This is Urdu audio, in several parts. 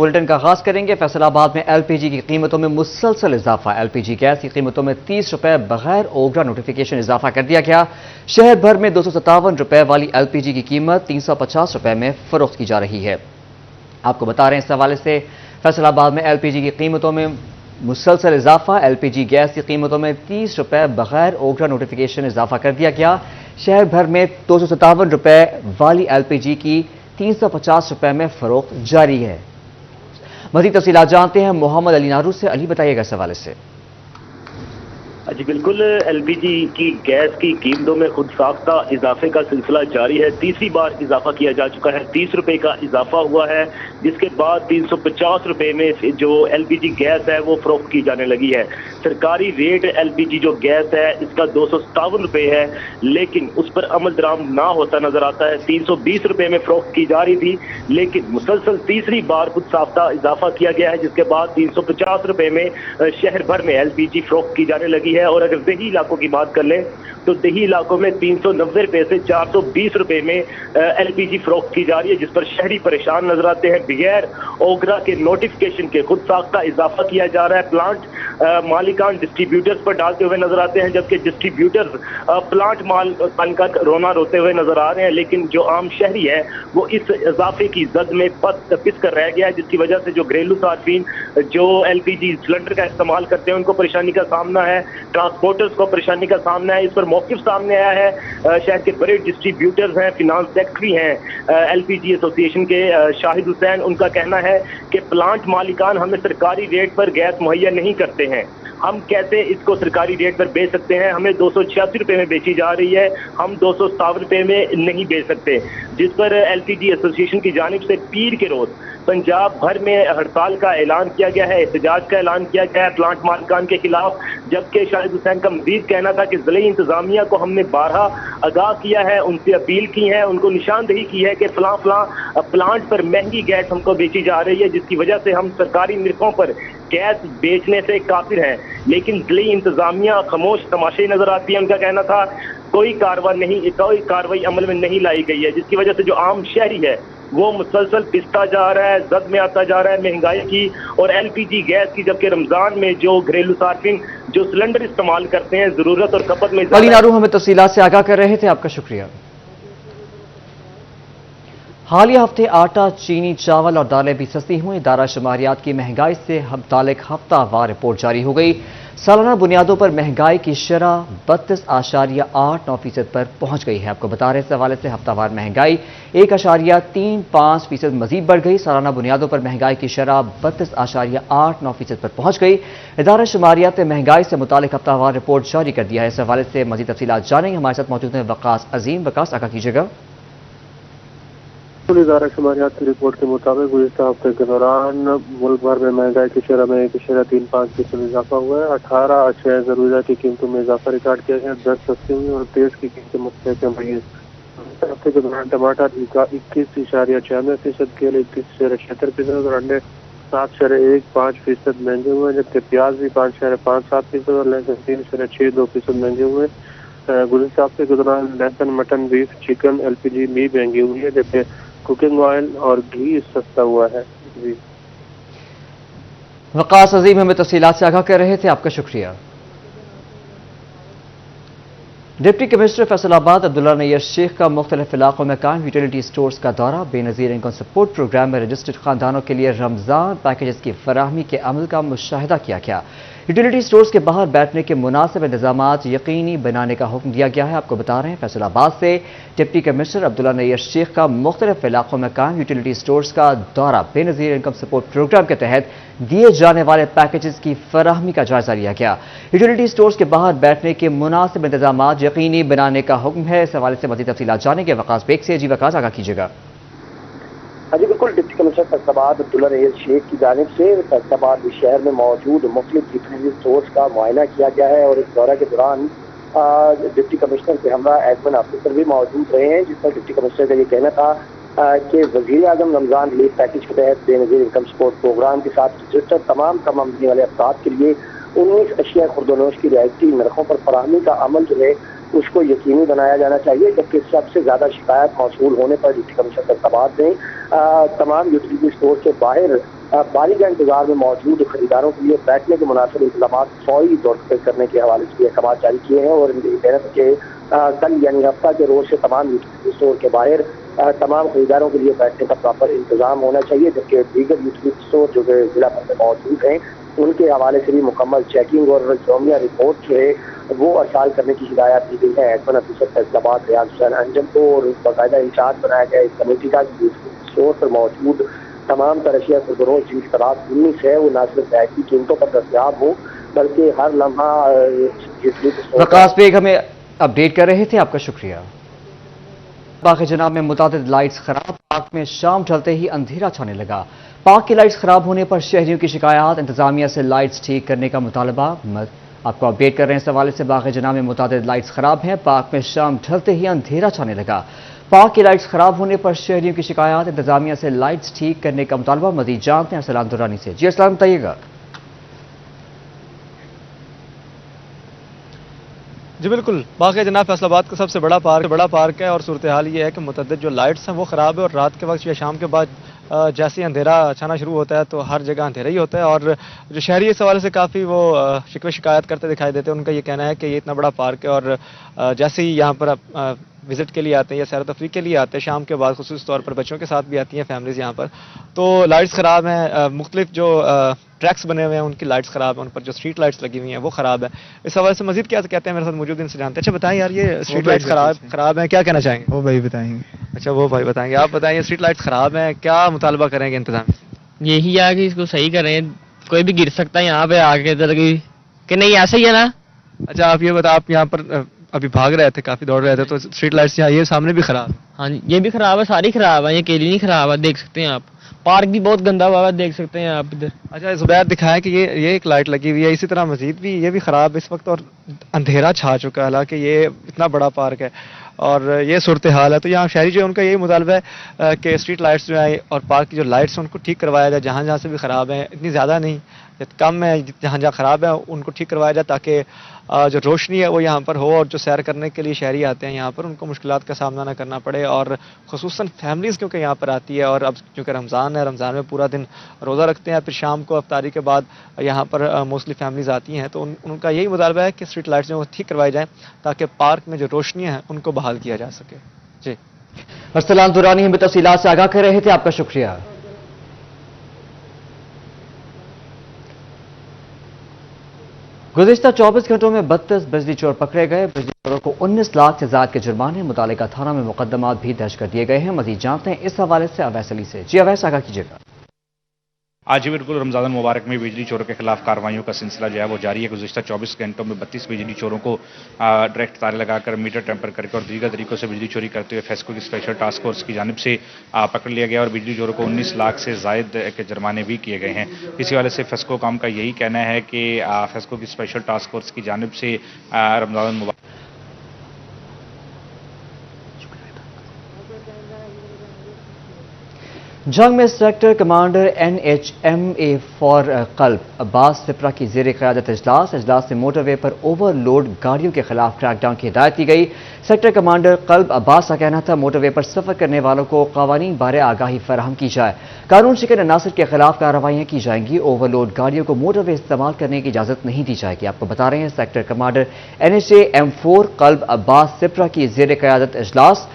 بلٹن کا آغاز کریں گے۔ فیصل آباد میں ایل پی جی کی قیمتوں میں مسلسل اضافہ۔ ایل پی جی گیس کی قیمتوں میں 30 روپے بغیر اوگرا نوٹیفیکیشن اضافہ کر دیا گیا۔ شہر بھر میں 257 روپے والی ایل پی جی کی قیمت 350 روپے میں فروخت کی جا رہی ہے۔ آپ کو بتا رہے ہیں اس حوالے سے فیصل آباد میں ایل پی جی کی قیمتوں میں مسلسل اضافہ۔ ایل پی جی گیس کی قیمتوں میں 30 روپے بغیر اوگرا نوٹیفیکیشن اضافہ کر دیا گیا۔ شہر بھر میں 257 روپے والی ایل پی جی کی 350 روپے میں فروخت جاری ہے۔ مزید تفصیلات جانتے ہیں محمد علی نارو سے۔ علی بتائیے گا اس حوالے سے۔ جی بالکل، ایل پی جی کی گیس کی قیمتوں میں خود ساختہ اضافے کا سلسلہ جاری ہے۔ تیسری بار اضافہ کیا جا چکا ہے، 30 روپے کا اضافہ ہوا ہے، جس کے بعد 350 روپے میں جو ایل پی جی گیس ہے وہ فروخت کی جانے لگی ہے۔ سرکاری ریٹ ایل پی جی جو گیس ہے اس کا 257 روپے ہے، لیکن اس پر عمل درآمد نہ ہوتا نظر آتا ہے۔ 320 روپے میں فروخت کی جا رہی تھی، لیکن مسلسل تیسری بار خود ساختہ اضافہ کیا گیا ہے، جس کے بعد 350 روپے میں شہر بھر میں ایل پی جی فروخت کی جانے لگی ہے۔ اور اگر دیہی علاقوں کی بات کر لیں تو دیہی علاقوں میں 390 روپے سے 420 روپے میں ایل پی جی فروخت کی جا رہی ہے، جس پر شہری پریشان نظر آتے ہیں۔ بغیر اوگرا کے نوٹیفیکیشن کے خود ساختہ اضافہ کیا جا رہا ہے۔ پلانٹ مالکان ڈسٹریبیوٹرز پر ڈالتے ہوئے نظر آتے ہیں، جبکہ ڈسٹریبیوٹرز پلانٹ مالکان کا رونا روتے ہوئے نظر آ رہے ہیں، لیکن جو عام شہری ہے وہ اس اضافے کی زد میں پس کر رہ گیا ہے، جس کی وجہ سے جو گھریلو صارفین جو ایل پی جی سلنڈر کا استعمال کرتے ہیں ان کو پریشانی کا سامنا ہے، ٹرانسپورٹرز کو پریشانی کا سامنا ہے۔ اس پر موقف سامنے آیا ہے شہر کے بڑے ڈسٹریبیوٹرز ہیں، فینانس سیکٹری ہیں ایل پی جی ایسوسی ایشن کے شاہد حسین، ان کا کہنا ہے کہ پلانٹ مالکان ہمیں سرکاری ریٹ پر گیس مہیا نہیں کرتے ہیں، ہم کیسے اس کو سرکاری ریٹ پر بیچ سکتے ہیں؟ ہمیں 286 روپے میں بیچی جا رہی ہے، ہم 257 روپے میں نہیں بیچ سکتے، جس پر ایل پی جی ایسوسی ایشن کی جانب سے پیر کے روز پنجاب بھر میں ہڑتال کا اعلان کیا گیا ہے، احتجاج کا اعلان کیا گیا ہے پلانٹ مالکان کے خلاف۔ جبکہ شاہد حسین کا مزید کہنا تھا کہ ضلعی انتظامیہ کو ہم نے بارہا آگاہ کیا ہے، ان سے اپیل کی ہے، ان کو نشاندہی کی ہے کہ فلاں پلانٹ پر مہنگی گیس ہم کو بیچی جا رہی ہے، جس کی وجہ سے ہم سرکاری نرخوں پر گیس بیچنے سے قاصر ہیں، لیکن ضلعی انتظامیہ خاموش تماشائی نظر آتی ہے۔ ان کا کہنا تھا کوئی کارروائی عمل میں نہیں لائی گئی ہے، جس کی وجہ سے جو عام شہری ہے وہ مسلسل پستا جا رہا ہے، زد میں آتا جا رہا ہے مہنگائی کی اور ایل پی جی گیس کی، جبکہ رمضان میں جو گھریلو صارفین جو سلنڈر استعمال کرتے ہیں ضرورت اور کھپت میں علی نارو ہمیں تفصیلات سے آگاہ کر رہے تھے، آپ کا شکریہ۔ حالیہ ہفتے آٹا، چینی، چاول اور دالیں بھی سستی ہوئیں۔ ادارہ شماریات کی مہنگائی سے متعلق ہفتہ وار رپورٹ جاری ہو گئی۔ سالانہ بنیادوں پر مہنگائی کی شرح 32.89% پر پہنچ گئی ہے۔ آپ کو بتا رہے ہیں اس حوالے سے ہفتہ وار مہنگائی 1.35% مزید بڑھ گئی۔ سالانہ بنیادوں پر مہنگائی کی شرح 32.89% پر پہنچ گئی۔ ادارہ شماریات نے مہنگائی سے متعلق ہفتہ وار رپورٹ جاری کر دیا ہے۔ اس حوالے سے مزید تفصیلات جانیں گے، ہمارے ساتھ موجود ہیں وقاص عظیم۔ وقاص، آگاہ کیجیے گا۔ ادارہ شماریات کی رپورٹ کے مطابق گزشتہ ہفتے کے دوران ملک بھر میں مہنگائی کی شرح میں 1.35% اضافہ ہوا ہے۔ 18 اشیاء ضروریات کی قیمتوں میں اضافہ ریکارڈ کیا گیا، 10 سستی ہوئی اور 23 کی قیمتیں مختلف رہی ہیں۔ گزشتہ ہفتے کے دوران ٹماٹر 21.96% کے لیے 31.76% اور انڈے 7.15% مہنگے ہوئے، جبکہ پیاز بھی 5.57% اور لہسن 3.62% مہنگے ہوئے۔ گزشتہ ہفتے کے دوران لہسن، mutton, beef, chicken, L P G بھی مہنگی ہوئی ہے، جبکہ کوکنگ آئل اور گھی سستا ہوا ہے۔ جی وقاص عظیم ہمیں تفصیلات سے آگاہ کر رہے تھے، آپ کا شکریہ۔ ڈپٹی کمشنر فیصل آباد عبداللہ نیّر شیخ کا مختلف علاقوں میں قائم یوٹیلیٹی سٹورز کا دورہ۔ بے نظیر انکم سپورٹ پروگرام میں رجسٹرڈ خاندانوں کے لیے رمضان پیکیجز کی فراہمی کے عمل کا مشاہدہ کیا گیا۔ یوٹیلیٹی سٹورز کے باہر بیٹھنے کے مناسب انتظامات یقینی بنانے کا حکم دیا گیا ہے۔ آپ کو بتا رہے ہیں فیصل آباد سے ڈپٹی کمشنر عبداللہ نیّر شیخ کا مختلف علاقوں میں قائم یوٹیلیٹی سٹورز کا دورہ۔ بے نظیر انکم سپورٹ پروگرام کے تحت دیے جانے والے پیکیجز کی فراہمی کا جائزہ لیا گیا۔ یوٹیلیٹی سٹورز کے باہر بیٹھنے کے مناسب انتظامات یقینی بنانے کا حکم ہے۔ اس حوالے سے مزید تفصیلات جانیں گے وقاص بیگ سے۔ جی وقاص، آگاہ کیجیے گا۔ جی بالکل، ڈپٹی کمشنر فیصل آباد عبداللہ نیّر شیخ کی جانب سے فیصل آباد شہر میں موجود مختلف یوٹیلیٹی سٹورز کا معائنہ کیا گیا ہے اور اس دورہ کے دوران ڈپٹی کمشنر کے ہمراہ ایڈمن آفیسر بھی موجود رہے ہیں، جس پر ڈپٹی کمشنر کا یہ کہنا تھا کہ وزیر اعظم رمضان ریلیف پیکیج کے تحت بے نظیر انکم سپورٹ پروگرام کے ساتھ رجسٹر تمام آمدنی والے افراد کے لیے 19 اشیاء خرد و نوش کی رعایتی نرخوں پر فراہمی کا عمل جو ہے اس کو یقینی بنایا جانا چاہیے، جبکہ سب سے زیادہ شکایت موصول ہونے پر ڈپٹی کمشنر فیصل آباد نے تمام یوٹیلیٹی سٹور کے باہر باری کا انتظار میں موجود خریداروں کے لیے بیٹھنے کے مناسب انتظامات فوری طور پر کرنے کے حوالے سے احکامات جاری کیے ہیں اور بہرحال کہ کل یعنی ہفتہ کے روز سے تمام یوٹیلیٹی اسٹور کے باہر تمام خریداروں کے لیے بیٹھنے کا پراپر انتظام ہونا چاہیے، جبکہ دیگر یوٹیلیٹی اسٹور جو کہ ضلع بھر میں موجود ہیں ان کے حوالے سے بھی مکمل چیکنگ اور یومیہ رپورٹ جو ہے وہ ارسال کرنے کی ہدایات دی گئی ہے۔ ایڈمن افیسر فیصل آباد ریاض حسین انجم کو اور باقاعدہ انچارج بنایا گیا اس کمیٹی کا، یوٹیلیٹی اسٹور پر موجود تمام تر اشیاء خودروز جن کی تعداد 19 ہے وہ نہ صرف ظاہری قیمتوں پر دستیاب ہو بلکہ ہر لمحہ یوٹیلیٹی اسٹور وقاص بیگ ہمیں اپڈیٹ کر رہے تھے، آپ کا شکریہ۔ باغ جناب میں متعدد لائٹس خراب، پارک میں شام ڈھلتے ہی اندھیرا چھانے لگا۔ پارک کی لائٹس خراب ہونے پر شہریوں کی شکایات، انتظامیہ سے لائٹس ٹھیک کرنے کا مطالبہ۔ آپ کو اپڈیٹ کر رہے ہیں اس حوالے سے باغ جناب میں متعدد لائٹس خراب ہیں، پارک میں شام ڈھلتے ہی اندھیرا چھانے لگا۔ پارک کی لائٹس خراب ہونے پر شہریوں کی شکایات، انتظامیہ سے لائٹس ٹھیک کرنے کا مطالبہ۔ مزید جانتے ہیں ارسلان درانی سے۔ جی ارسلان بتائیے گا۔ جی بالکل، باغ جناب فیصل آباد کا سب سے بڑا پارک ہے اور صورتحال یہ ہے کہ متعدد جو لائٹس ہیں وہ خراب ہے اور رات کے وقت یا شام کے بعد جیسے اندھیرا چھانا شروع ہوتا ہے تو ہر جگہ اندھیرا ہی ہوتا ہے، اور جو شہری اس حوالے سے کافی وہ شکایت کرتے دکھائی دیتے ہیں۔ ان کا یہ کہنا ہے کہ یہ اتنا بڑا پارک ہے اور جیسے ہی یہاں پر وزٹ کے لیے آتے ہیں یا سیر و تفریح کے لیے آتے ہیں شام کے بعد، خصوصی طور پر بچوں کے ساتھ بھی آتی ہیں فیملیز یہاں پر، تو لائٹس خراب ہیں۔ مختلف جو ٹریکس بنے ہوئے ہیں ان کی لائٹس خراب ہیں، ان پر جو اسٹریٹ لائٹس لگی ہوئی ہیں وہ خراب ہے۔ اس حوالے سے مزید کیا کہتے ہیں میرے ساتھ موجود ان سے جانتے ہیں۔ اچھا بتائیں یار، یہ اسٹریٹ لائٹس خراب ہیں، کیا کہنا چاہیں گے؟ وہ بھائی بتائیں گے۔ اچھا وہ بھائی بتائیں گے، آپ بتائیں اسٹریٹ لائٹس خراب ہیں، کیا مطالبہ کریں گے انتظام؟ یہی ہے کہ اس کو صحیح کریں، کوئی بھی گر سکتا ہے یہاں پہ آ کے ادھر کی، کہ نہیں ایسا ہی ہے نا؟ اچھا آپ یہ بتا، آپ یہاں پر ابھی بھاگ رہے تھے، کافی دوڑ رہے تھے، تو اسٹریٹ لائٹس یہاں یہ سامنے بھی خراب؟ ہاں جی، یہ بھی خراب ہے، ساری خراب ہے، یہ کیلی نہیں خراب ہے، دیکھ سکتے ہیں آپ۔ پارک بھی بہت گندا ہوا ہے، دیکھ سکتے ہیں آپ ادھر۔ اچھا زبیر دکھایا کہ یہ ایک لائٹ لگی ہوئی ہے، اسی طرح مزید بھی یہ بھی خراب اس وقت اور اندھیرا چھا چکا ہے، حالانکہ یہ اتنا بڑا پارک ہے اور یہ صورتحال ہے۔ تو یہاں شہری جو ہے ان کا یہی مطالبہ ہے کہ اسٹریٹ لائٹس جو ہیں اور پارک کی جو لائٹس ہیں ان کو ٹھیک کروایا جائے، جہاں جہاں سے بھی خراب ہیں، اتنی زیادہ نہیں، کم ہے، جہاں جہاں خراب ہے ان کو ٹھیک کروایا جائے تاکہ جو روشنی ہے وہ یہاں پر ہو اور جو سیر کرنے کے لیے شہری آتے ہیں یہاں پر ان کو مشکلات کا سامنا نہ کرنا پڑے، اور خصوصاً فیملیز کیونکہ یہاں پر آتی ہے اور اب چونکہ رمضان ہے، رمضان میں پورا دن روزہ رکھتے ہیں، پھر شام کو افطاری کے بعد یہاں پر موسٹلی فیملیز آتی ہیں، تو ان کا یہی مطالبہ ہے کہ اسٹریٹ لائٹس جو ٹھیک کروائی جائیں تاکہ پارک میں جو روشنیاں ہیں ان کو بحال کیا جا سکے۔ جی ارسلان درانی ہمیں تفصیلات سے آگاہ کر رہے تھے، آپ کا شکریہ۔ گزشتہ 24 گھنٹوں میں 32 بجلی چور پکڑے گئے، بجلی چوروں کو 19 لاکھ سے زائد کے جرمانے، متعلقہ تھانہ میں مقدمات بھی درج کر دیے گئے ہیں۔ مزید جانتے ہیں اس حوالے سے اویس علی سے۔ جی اویس، آگاہ کیجیے گا۔ آج بالکل رمضان المبارک میں بجلی چوروں کے خلاف کارروائیوں کا سلسلہ جو ہے وہ جاری ہے۔ گزشتہ 24 گھنٹوں میں 32 بجلی چوروں کو ڈائریکٹ تارے لگا کر، میٹر ٹیمپر کر کے اور دیگر طریقوں سے بجلی چوری کرتے ہوئے فیسکو کی اسپیشل ٹاسک فورس کی جانب سے پکڑ لیا گیا اور بجلی چوروں کو 19 لاکھ سے زائد کے جرمانے بھی کیے گئے ہیں۔ اسی والے سے فیسکو کام کا یہی کہنا ہے کہ فیسکو کی اسپیشل ٹاسک فورس کی جانب سے رمضان المبارک جنگ میں سیکٹر کمانڈر NHMA فار قلب عباس سپرا کی زیر قیادت اجلاس میں موٹر وے پر اوور لوڈ گاڑیوں کے خلاف کریک ڈاؤن کی ہدایت دی گئی۔ سیکٹر کمانڈر قلب عباس کا کہنا تھا موٹر وے پر سفر کرنے والوں کو قوانین بارے آگاہی فراہم کی جائے، قانون شکن عناصر کے خلاف کارروائیاں کی جائیں گی، اوور لوڈ گاڑیوں کو موٹر وے استعمال کرنے کی اجازت نہیں دی جائے گی۔ آپ کو بتا رہے ہیں سیکٹر کمانڈر NHAM4 قلب عباس سپرا کی زیر قیادت اجلاس۔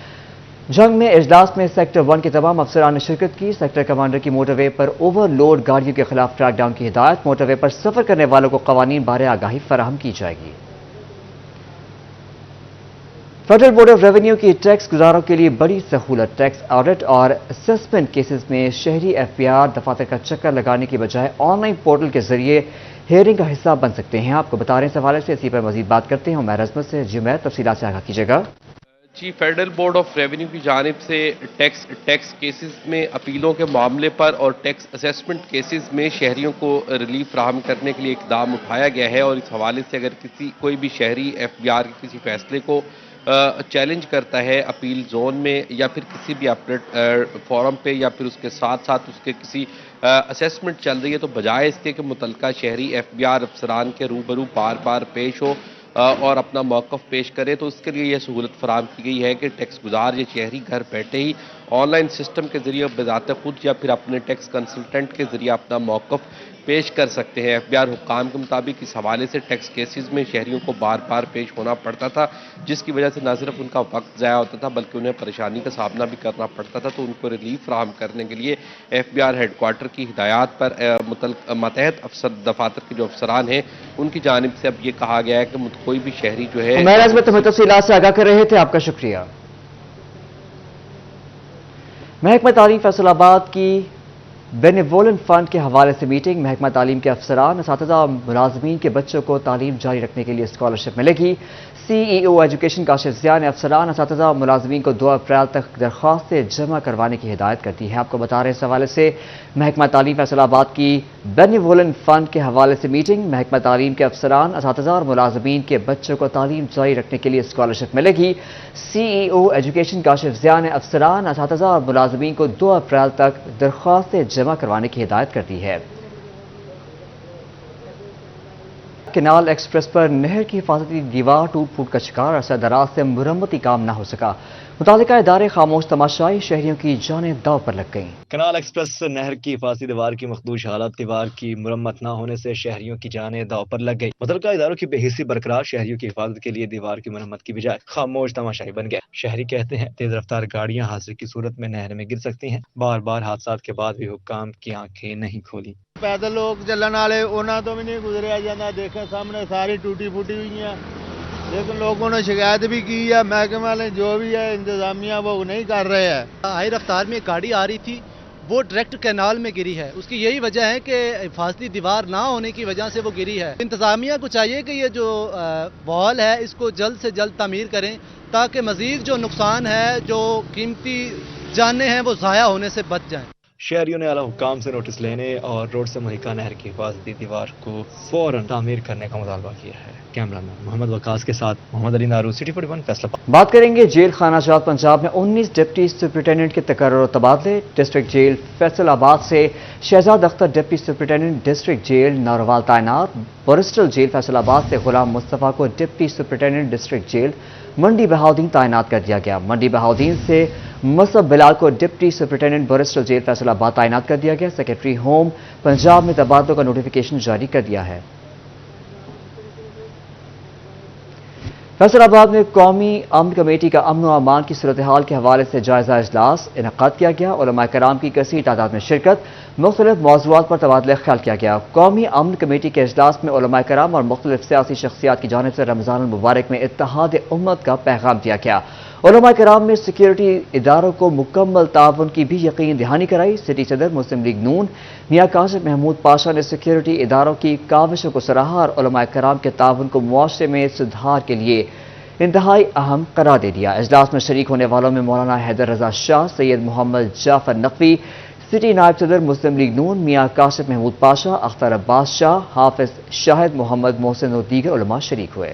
جنگ میں اجلاس میں سیکٹر 1 کے تمام افسران نے شرکت کی۔ سیکٹر کمانڈر کی موٹر وے پر اوور لوڈ گاڑیوں کے خلاف کریک ڈاؤن کی ہدایت، موٹر وے پر سفر کرنے والوں کو قوانین بارے آگاہی فراہم کی جائے گی۔ فیڈرل بورڈ آف ریونیو کی ٹیکس گزاروں کے لیے بڑی سہولت، ٹیکس آڈٹ اور اسسمنٹ کیسز میں شہری FBR دفاتر کا چکر لگانے کی بجائے آن لائن پورٹل کے ذریعے ہیئرنگ کا حصہ بن سکتے ہیں۔ آپ کو بتا رہے ہیں اس حوالے سے، اسی پر مزید بات کرتے ہیں عمیر عظمت سے۔ جی عمیر، تفصیلات سے آگاہ کیجیے گا۔ جی، فیڈرل بورڈ آف ریونیو کی جانب سے ٹیکس کیسز میں اپیلوں کے معاملے پر اور ٹیکس اسیسمنٹ کیسز میں شہریوں کو ریلیف فراہم کرنے کے لیے اقدام اٹھایا گیا ہے، اور اس حوالے سے اگر کوئی بھی شہری FBR کے کسی فیصلے کو چیلنج کرتا ہے اپیل زون میں یا پھر کسی بھی اپلیٹ فورم پہ یا پھر اس کے ساتھ ساتھ اس کے کسی اسیسمنٹ چل رہی ہے، تو بجائے اس کے کہ متعلقہ شہری FBR افسران کے روبرو بار بار پیش ہو، اور اپنا موقف پیش کریں، تو اس کے لیے یہ سہولت فراہم کی گئی ہے کہ ٹیکس گزار یا شہری گھر بیٹھے ہی آن لائن سسٹم کے ذریعے بذات خود یا پھر اپنے ٹیکس کنسلٹنٹ کے ذریعے اپنا موقف پیش کر سکتے ہیں۔ FBR حکام کے مطابق اس حوالے سے ٹیکس کیسز میں شہریوں کو بار بار پیش ہونا پڑتا تھا، جس کی وجہ سے نہ صرف ان کا وقت ضائع ہوتا تھا بلکہ انہیں پریشانی کا سامنا بھی کرنا پڑتا تھا۔ تو ان کو ریلیف فراہم کرنے کے لیے FBR ہیڈ کوارٹر کی ہدایات پر ماتحت دفاتر کے جو افسران ہیں ان کی جانب سے اب یہ کہا گیا ہے کہ کوئی بھی شہری جو ہے محرز میں تمہیں تفصیلات سے آگاہ کر رہے تھے، آپ کا شکریہ۔ محکمہ تعلیم فیصل آباد کی بینیولنٹ فنڈ کے حوالے سے میٹنگ۔ محکمہ تعلیم کے افسران، اساتذہ اور ملازمین کے بچوں کو تعلیم جاری رکھنے کے لیے اسکالرشپ ملے گی۔ CEO ایجوکیشن کاشف ضیاء نے افسران، اساتذہ اور ملازمین کو 2 اپریل تک درخواستیں جمع کروانے کی ہدایت کر دی ہے۔ آپ کو بتا رہے ہیں اس حوالے سے محکمہ تعلیم فیصل آباد کی بینیولنٹ فنڈ کے حوالے سے میٹنگ۔ محکمہ تعلیم کے افسران، اساتذہ اور ملازمین کے بچوں کو تعلیم جاری رکھنے کے لیے اسکالرشپ ملے گی۔ CEO ایجوکیشن کاشف ضیاء نے افسران، اساتذہ اور ملازمین کو 2 اپریل تک درخواستیں جمع کروانے کی ہدایت کر دی ہے۔ کینال ایکسپریس پر نہر کی حفاظتی دیوار ٹوٹ پھوٹ کا شکار، عرصہ دراز سے مرمتی کام نہ ہو سکا۔ متعلقہ ادارے خاموش تماشائی، شہریوں کی جانیں داؤ پر لگ گئیں۔ کینال ایکسپریس نہر کی حفاظتی دیوار کی مخدوش حالت، دیوار کی مرمت نہ ہونے سے شہریوں کی جانیں داؤ پر لگ گئی۔ متعلقہ اداروں کی بے حسی برقرار، شہریوں کی حفاظت کے لیے دیوار کی مرمت کی بجائے خاموش تماشائی بن گئے۔ شہری کہتے ہیں تیز رفتار گاڑیاں حادثے کی صورت میں نہر میں گر سکتی ہیں۔ بار بار حادثات کے بعد بھی حکام کی آنکھیں نہیں کھولی۔ پیدل لوگ چلن والے انہوں تو بھی نہیں گزریا جاتا، دیکھیں سامنے ساری ٹوٹی پھوٹی ہوئی ہیں، لیکن لوگوں نے شکایت بھی کی ہے، محکمہ والے جو بھی ہے انتظامیہ وہ نہیں کر رہے ہیں۔ ہائی رفتار میں ایک گاڑی آ رہی تھی، وہ ڈائریکٹ کینال میں گری ہے۔ اس کی یہی وجہ ہے کہ حفاظتی دیوار نہ ہونے کی وجہ سے وہ گری ہے۔ انتظامیہ کو چاہیے کہ یہ جو وال ہے اس کو جلد سے جلد تعمیر کریں تاکہ مزید جو نقصان ہے، جو قیمتی جانیں ہیں وہ ضائع ہونے سے بچ جائیں۔ شہریوں نے اعلیٰ حکام سے نوٹس لینے اور روڈ سے ملکہ نہر کی حفاظتی دیوار کو فوراً تعمیر کرنے کا مطالبہ کیا ہے۔ کیمرہ مین محمد وقاص کے ساتھ محمد علی نارو، سٹی 41 فیصل آباد۔ بات کریں گے جیل خانہ جات پنجاب میں 19 ڈپٹی سپرنٹینڈنٹ کے تقرر و تبادلے۔ ڈسٹرکٹ جیل فیصل آباد سے Shahzad Akhtar deputy superintendent district jail Narowal تعینات۔ برسٹل جیل فیصل آباد سے غلام مصطفیٰ کو ڈپٹی سپرنٹینڈنٹ ڈسٹرکٹ جیل منڈی بہاؤدین تعینات کر دیا گیا۔ منڈی بہاؤدین سے مصعب بلال کو deputy superintendent borstal jail Faisalabad تعینات کر دیا گیا۔ سیکرٹری ہوم پنجاب نے تبادلوں کا نوٹیفیکیشن جاری کر دیا ہے۔ فیصل آباد میں قومی امن کمیٹی کا امن و امان کی صورتحال کے حوالے سے جائزہ اجلاس انعقاد کیا گیا۔ علماء کرام کی کثیر تعداد میں شرکت، مختلف موضوعات پر تبادلہ خیال کیا گیا۔ قومی امن کمیٹی کے اجلاس میں علماء کرام اور مختلف سیاسی شخصیات کی جانب سے رمضان المبارک میں اتحاد امت کا پیغام دیا گیا۔ علماء کرام نے سیکیورٹی اداروں کو مکمل تعاون کی بھی یقین دہانی کرائی۔ سٹی صدر مسلم لیگ نون میاں کاشف محمود پاشا نے سیکیورٹی اداروں کی کاوشوں کو سراہا اور علماء کرام کے تعاون کو معاشرے میں سدھار کے لیے انتہائی اہم قرار دے دیا۔ اجلاس میں شریک ہونے والوں میں مولانا حیدر رضا شاہ، سید محمد جعفر نقوی، سٹی نائب صدر مسلم لیگ نون میاں کاشف محمود پاشا، اختر عباس شاہ، حافظ شاہد محمد محسن اور دیگر علماء شریک ہوئے۔